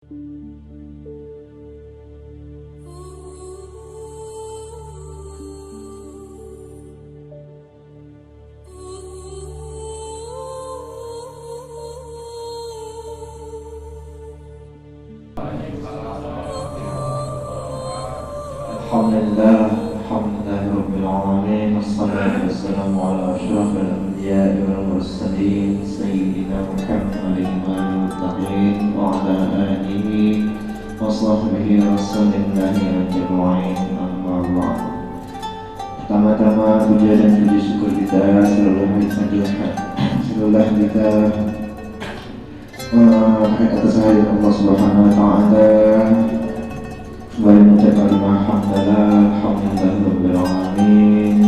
Alhamdulillah, Rabbil Alamin. Wassalatu wassalamu ala ashrafil anbiya'i wal mursalin Sayyidina Muhammadin wal muttaqin wa ala alihi wa sahbihi rasulillahi ajma'in. Amma ba'd. Pertama-tama puja dan puji syukur kita seluruh kita atas hadirat Allah Subhanahu wa taala. Kembali mengucapkan alhamdulillah rabbil alamin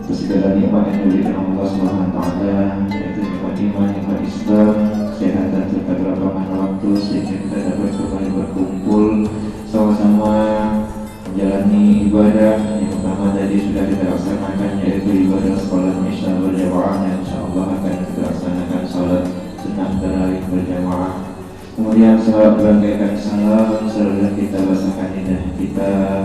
atas segala nikmat yang diberikan Allah Subhanahu wa taala, yaitu nikmat iman, nikmat Islam, kesehatan serta kelapangan waktu sehingga kita dapat kembali berkumpul sama-sama menjalani ibadah yang pertama tadi sudah kita laksanakan, yaitu ibadah salat Isya berjamaah, yang insyaallah akan kita laksanakan salat sunnah tarawih berjamaah. Kemudian salat berangkaikan salam setelah kita bacakan lidah kita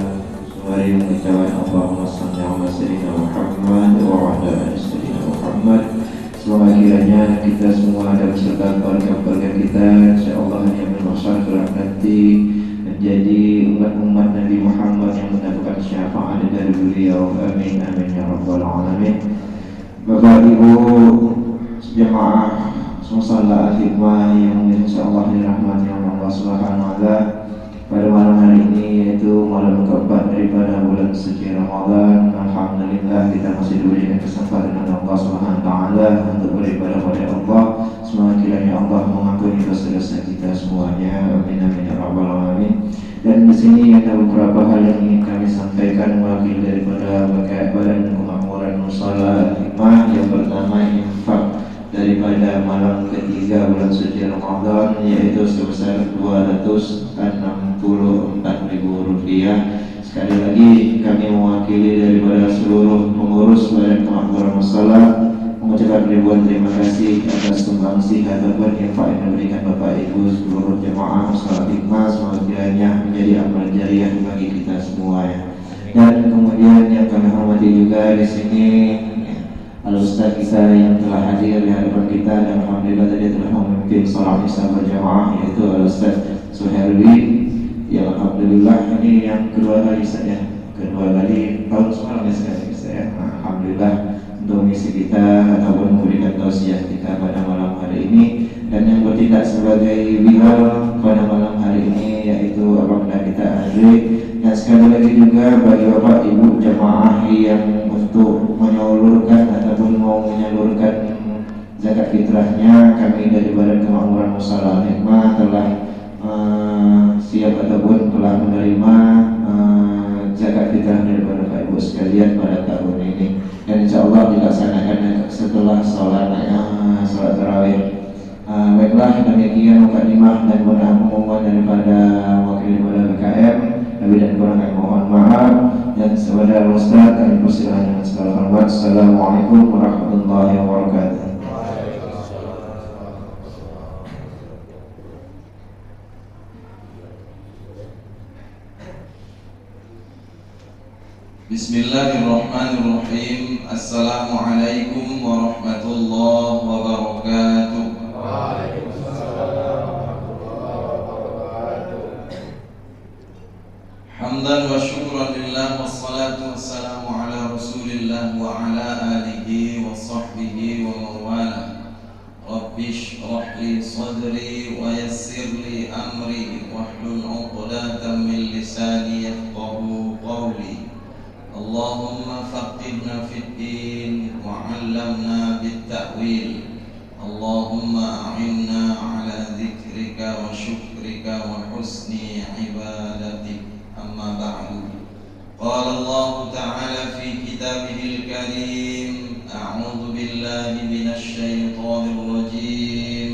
sembari mengucapkan Allahumma shalli ala sayyidina Muhammad wa ala ali sayyidina Muhammad. Semoga kiranya kita semua dan beserta keluarga-keluarga kita insyaallah yang bermasyarakat kelak nanti menjadi umat-umat Nabi Muhammad yang mendapatkan syafaat dari beliau. Amin amin ya rabbal alamin. Bapak Ibu jemaah Musalla al-hikmah yang insyaallah dirahmati Allah Subhanahu wa taala, pada malam hari ini yaitu malam keempat daripada bulan suci Ramadan. Alhamdulillah kita masih diberikan kesempatan oleh Allah Subhanahu wa taala untuk beribadah kepada Allah. Semoga kiranya Allah mengampuni dosa-dosa kita semuanya. Amin amin ya rabbal alamin. Dan di sini ada beberapa hal yang ingin kami sampaikan mewakili daripada Badan Kemakmuran Musalla al-hikmah. Yang pertama, infak daripada malam ketiga bulan suci Ramadan, yaitu sebesar Rp264.000. Sekali lagi kami mewakili daripada seluruh pengurus Badan Kemakmuran Musalla mengucapkan ribuan terima kasih atas sumbangsih ataupun infak yang diberikan Bapak Ibu seluruh jemaah Musalla Hikmah. Semoga kiranya menjadi amal jariah bagi kita semua ya. Dan kemudian yang kami hormati juga di sini Al-Ustaz kita yang telah hadir di hadapan kita dan alhamdulillah tadi telah memimpin salat Isya berjamaah, yaitu Al-Ustaz Suherwi, yang alhamdulillah ini yang kedua kali saya, tahun semalam ya saya. Alhamdulillah untuk misi kita ataupun memberikan tausiah kita pada malam hari ini, dan yang bertindak sebagai wihal pada malam hari ini yaitu Abang kita Andri. Dan sekali lagi juga bagi Bapak Ibu jemaah yang untuk menyalurkan ataupun mau menyalurkan zakat fitrahnya, kami dari Badan Kemakmuran Musalla al-hikmah telah siap ataupun telah menerima zakat fitrah daripada Bapak Ibu sekalian pada tahun ini, dan insyaallah dilaksanakan setelah sholat tarawih. Baiklah, demikian mukadimah dan pengumuman daripada wakil daripada BKM. Lebih dan kurang kami mohon maaf, dan saudara Ustaz kami persilakan dengan segala hormat. Assalamualaikum warahmatullahi wabarakatuh. Bismillahirrahmanirrahim. Assalamualaikum warahmatullahi wabarakatuh. Hamdan wa syukran lillah, wassalatu wassalamu ala rasulillah wa ala alihi wa sahbihi wa mawala. Rabbi shrah li sadri wa yassir li amri wahlul 'uqdatam min lisani yafqahu qawli. Allahumma faqihna fid din wa 'allamna bit ta'wil. Allahumma a'inna ala dzikrika wa syukrika wa husni ibadatik. Amma ba'du. Qala Allah Ta'ala fi kitabihil karim, a'udzu billahi minasy syaithanir rajim.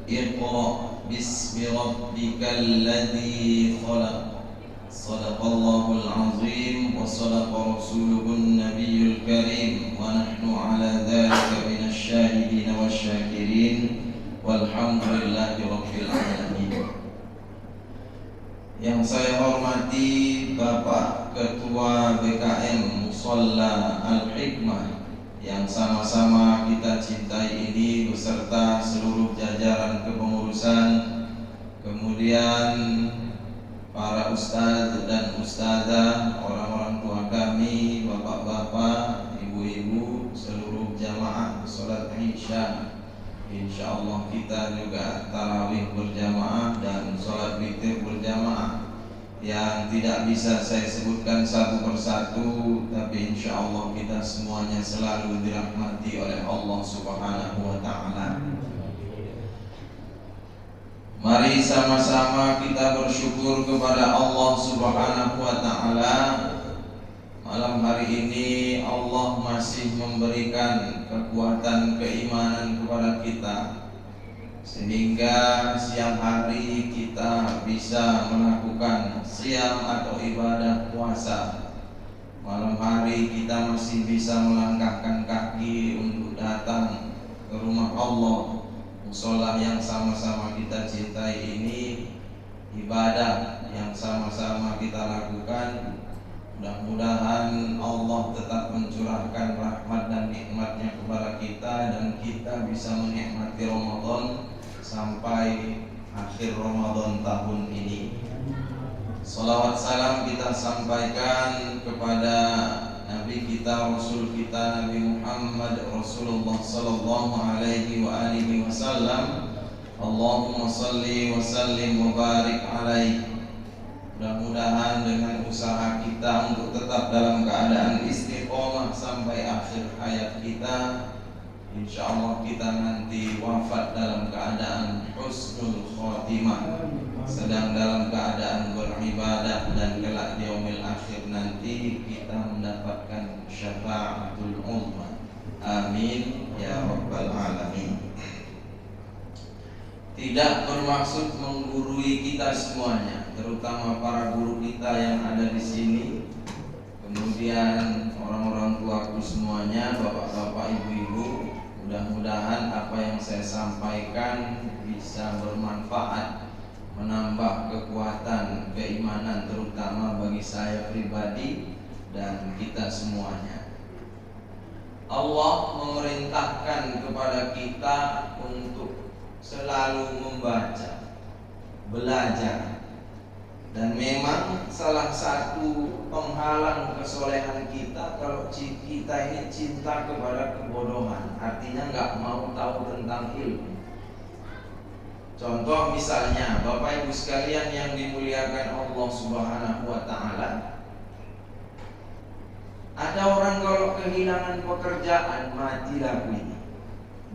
Iqra bismi rabbikal ladzi khalaq. Shadaqallahul azim wa sadaqa rasuluhun nabiyyul karim, wa nahnu ala dzalika minasy syahidin wasyakirin walhamdulillahi rabbil alamin. Yang saya hormati Bapak Ketua BKM Musholla Al-Hikmah yang sama-sama kita cintai ini beserta seluruh jajaran kepengurusan, kemudian para ustadz dan ustadzah, orang-orang tua kami, bapak-bapak, ibu-ibu, seluruh jamaah sholat Isya. Insyaallah kita juga tarawih berjamaah dan sholat witir berjamaah yang tidak bisa saya sebutkan satu persatu, tapi insyaallah kita semuanya selalu dirahmati oleh Allah Subhanahu wa taala. Mari sama-sama kita bersyukur kepada Allah Subhanahu wa taala. Malam hari ini Allah masih memberikan kekuatan keimanan kepada kita, sehingga siang hari kita bisa melakukan siam atau ibadah puasa. Malam hari kita masih bisa melangkahkan kaki untuk datang ke rumah Allah, mushola yang sama-sama kita cintai ini, ibadah yang sama-sama kita lakukan. Mudah-mudahan Allah tetap mencurahkan rahmat dan nikmatnya kepada kita, dan kita bisa menikmati Ramadan sampai akhir Ramadan tahun ini. Salawat salam kita sampaikan kepada Nabi kita, Rasul kita, Nabi Muhammad Rasulullah sallallahu alaihi wa alihi wasallam. Allahumma salli wa sallim wa barik alaihi. Mudah-mudahan dengan usaha kita untuk tetap dalam keadaan istiqomah sampai akhir hayat kita, insyaallah kita nanti wafat dalam keadaan husnul khotimah, sedang dalam keadaan beribadah, dan kelak di yaumil akhir nanti kita mendapatkan syafaatul uzma. Amin ya rabbal alamin. Tidak bermaksud menggurui kita semuanya, terutama para guru kita yang ada di sini, kemudian orang-orang tuaku semuanya, bapak-bapak, ibu-ibu. Mudah-mudahan apa yang saya sampaikan bisa bermanfaat, menambah kekuatan keimanan, terutama bagi saya pribadi dan kita semuanya. Allah memerintahkan kepada kita untuk selalu membaca, belajar. Dan memang salah satu penghalang kesolehan kita kalau kita ini cinta kepada kebodohan, artinya nggak mau tahu tentang ilmu. Contoh misalnya, Bapak Ibu sekalian yang dimuliakan Allah Subhanahu wa taala, ada orang kalau kehilangan pekerjaan, mati lagu ini,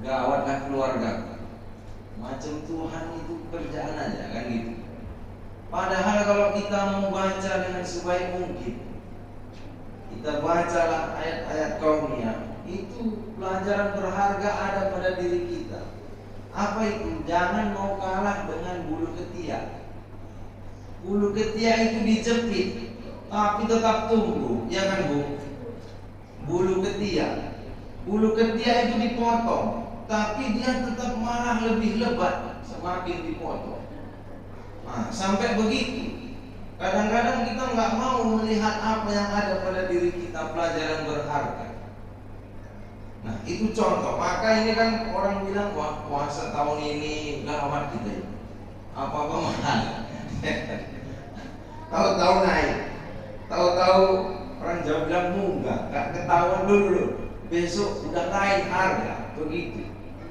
gawatlah keluarga. Macam Tuhan itu kerjaan aja kan gitu. Padahal kalau kita mau baca dengan sebaik mungkin, kita bacalah ayat-ayat kauniyah, itu pelajaran berharga ada pada diri kita. Apa itu? Jangan mau kalah dengan bulu ketiak. Bulu ketiak itu dijepit tapi tetap tumbuh, ya kan Bu? Bulu ketiak itu dipotong, tapi dia tetap malah lebih lebat semakin dipotong. Nah, sampai begitu. Kadang-kadang kita nggak mau melihat apa yang ada pada diri kita, pelajaran berharga. Nah, itu contoh. Maka ini kan orang bilang, wah puasa tahun ini gawat kita ini. Apa-apa mahal. Tahu-tahu naik. Tahu-tahu orang Jawa bilang munggah, nggak ketahuan dulu. Besok udah naik harga, begitu.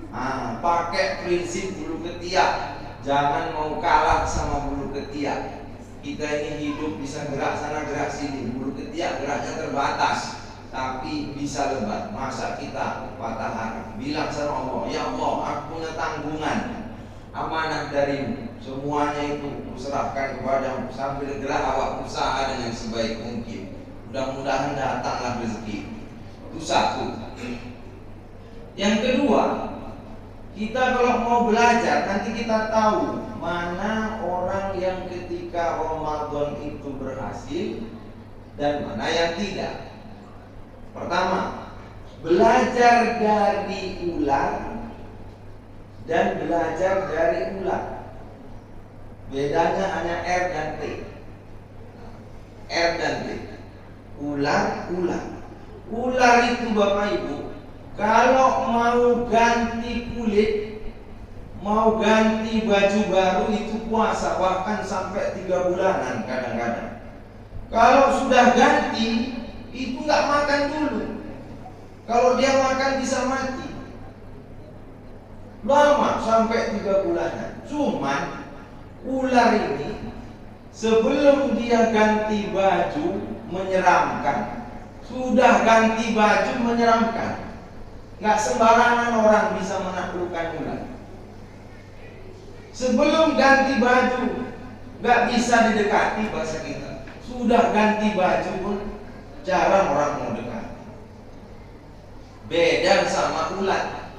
Nah, pakai prinsip bulu ketiak. Jangan mau kalah sama bulu ketiak. Kita ini hidup bisa gerak sana gerak sini. Bulu ketiak geraknya terbatas, tapi bisa lebat. Masa kita patah hati? Bilang sama Allah, ya Allah, aku punya tanggungan, amanah darimu. Semuanya itu kuserahkan kepadamu. Sambil gerak awak usaha dengan sebaik mungkin. Mudah-mudahan datanglah rezeki. Itu satu. Yang kedua, kita kalau mau belajar, nanti kita tahu mana orang yang ketika Ramadan itu berhasil dan mana yang tidak. Pertama, belajar dari ular dan belajar dari ular. Bedanya hanya R dan T. R dan T. Ular, ular. Ular itu Bapak Ibu, kalau mau ganti kulit, mau ganti baju baru itu puasa, bahkan sampai 3 bulanan kadang-kadang. Kalau sudah ganti, itu nggak makan dulu. Kalau dia makan bisa mati. Lama sampai 3 bulanan. Cuman ular ini sebelum dia ganti baju menyeramkan. Sudah ganti baju menyeramkan. Nggak sembarangan orang bisa menaklukkan ular. Sebelum ganti baju nggak bisa didekati bahasa kita. Sudah ganti baju pun jarang orang mau dekat. Beda sama ulat.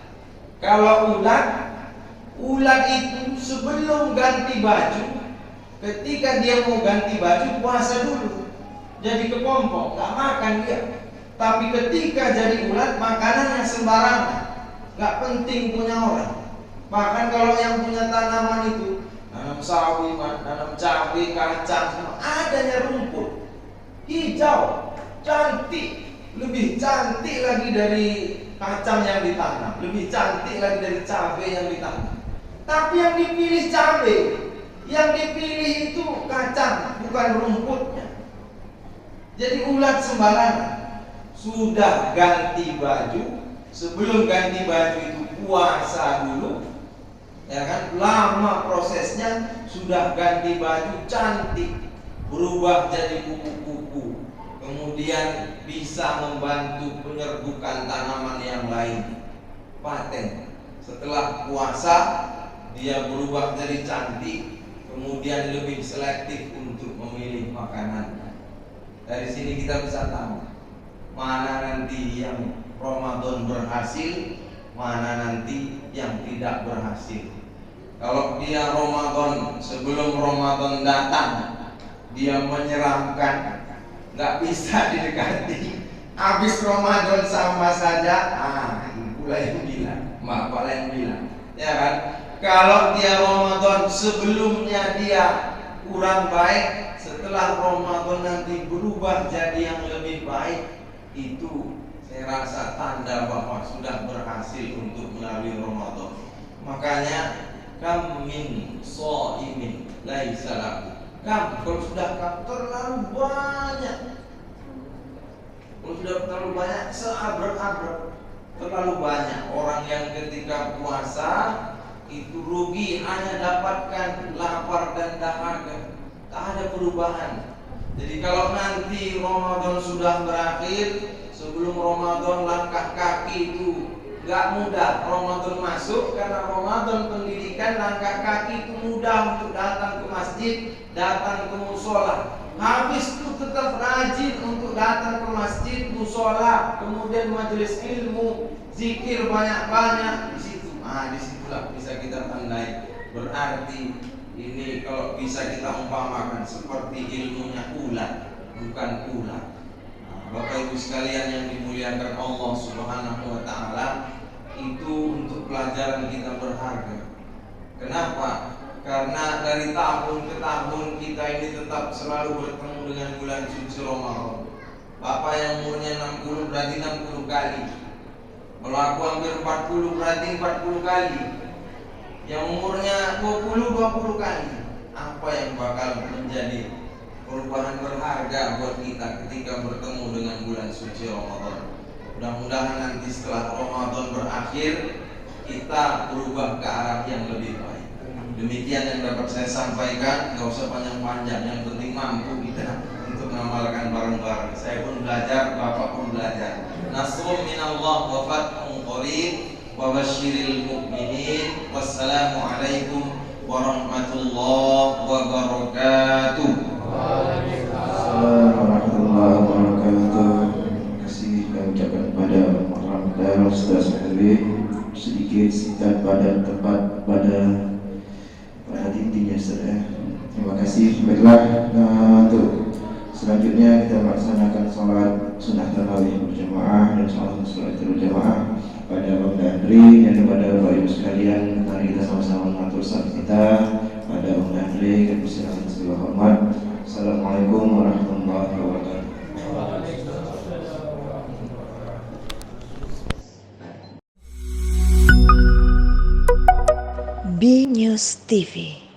Kalau ulat itu sebelum ganti baju, ketika dia mau ganti baju puasa dulu. Jadi kepompong, gak makan dia. Tapi ketika jadi ulat, makanannya sembarangan, gak penting punya orang. Bahkan kalau yang punya tanaman itu, nanam sawi, nanam cabai, kacang, semua adanya rumput hijau, cantik, lebih cantik lagi dari kacang yang ditanam, lebih cantik lagi dari cabai yang ditanam. Tapi yang dipilih cabai, yang dipilih itu kacang, bukan rumputnya. Jadi ulat sembarangan. Sudah ganti baju, sebelum ganti baju itu puasa dulu, ya kan? Lama prosesnya, sudah ganti baju cantik, berubah jadi kupu-kupu, kemudian bisa membantu penyerbukan tanaman yang lain. Paten. Setelah puasa, dia berubah jadi cantik, kemudian lebih selektif untuk memilih makanan. Dari sini kita bisa tahu mana nanti yang Ramadan berhasil, mana nanti yang tidak berhasil. Kalau dia Ramadan, sebelum Ramadan datang dia menyeramkan, nggak bisa didekati. Habis Ramadan sama saja, itulah yang bilang, bapak yang bilang, ya kan? Kalau dia Ramadan sebelumnya dia kurang baik, setelah Ramadan nanti berubah jadi yang lebih baik, itu saya rasa tanda bahwa sudah berhasil untuk melalui Ramadan. Makanya kam min shaimin laisa lahu. Kalau sudah terlalu banyak, kalau sudah terlalu banyak seabrek-abrek, terlalu banyak orang yang ketika puasa itu rugi, hanya dapatkan lapar dan dahaga, tak ada perubahan. Jadi kalau nanti Ramadan sudah berakhir, sebelum Ramadan langkah kaki itu gak mudah. Ramadan masuk, karena Ramadan pendidikan, langkah kaki itu mudah untuk datang ke masjid, datang ke musola. Habis itu tetap rajin untuk datang ke masjid, musola, kemudian majelis ilmu, zikir banyak-banyak di situ. Disitulah bisa kita tandai. Berarti ini kalau bisa kita umpamakan seperti ilmunya ulat, bukan ulat. Bapak Ibu sekalian yang dimuliakan Allah Subhanahu wa taala, itu untuk pelajaran kita berharga. Kenapa? Karena dari tahun ke tahun kita ini tetap selalu bertemu dengan bulan suci Ramadan. Bapak yang umurnya 60 berarti 60 kali. Kalau aku hampir 40 berarti 40 kali. Yang umurnya 20 kali. Apa yang bakal menjadi perubahan berharga buat kita ketika bertemu dengan bulan suci Ramadan? Mudah-mudahan nanti setelah Ramadan berakhir, kita berubah ke arah yang lebih baik. Demikian yang dapat saya sampaikan. Gak usah panjang-panjang, yang penting mampu kita untuk mengamalkan bareng-bareng. Saya pun belajar, Bapak pun belajar. Nasrun minallah wa fathun qarib wa basyiril mu'minin. Wassalamualaikum warahmatullahi wabarakatuh. Assalamualaikum warahmatullahi wabarakatuh. Terima kasih kami ucapkan kepada orang daerah Ustaz Habib, sedikit singkat pada tempat pada intinya Ustaz ya. Terima kasih. Baiklah, untuk selanjutnya kita melaksanakan sholat sunnah tarawih berjamaah dan sholat berjamaah pada Bang Dandri dan kepada Bapak Ibu sekalian. Mari kita sama-sama mengatur salat kita pada ada Om Henry, kami silakan segala hormat. Assalamualaikum warahmatullahi wabarakatuh. B News TV.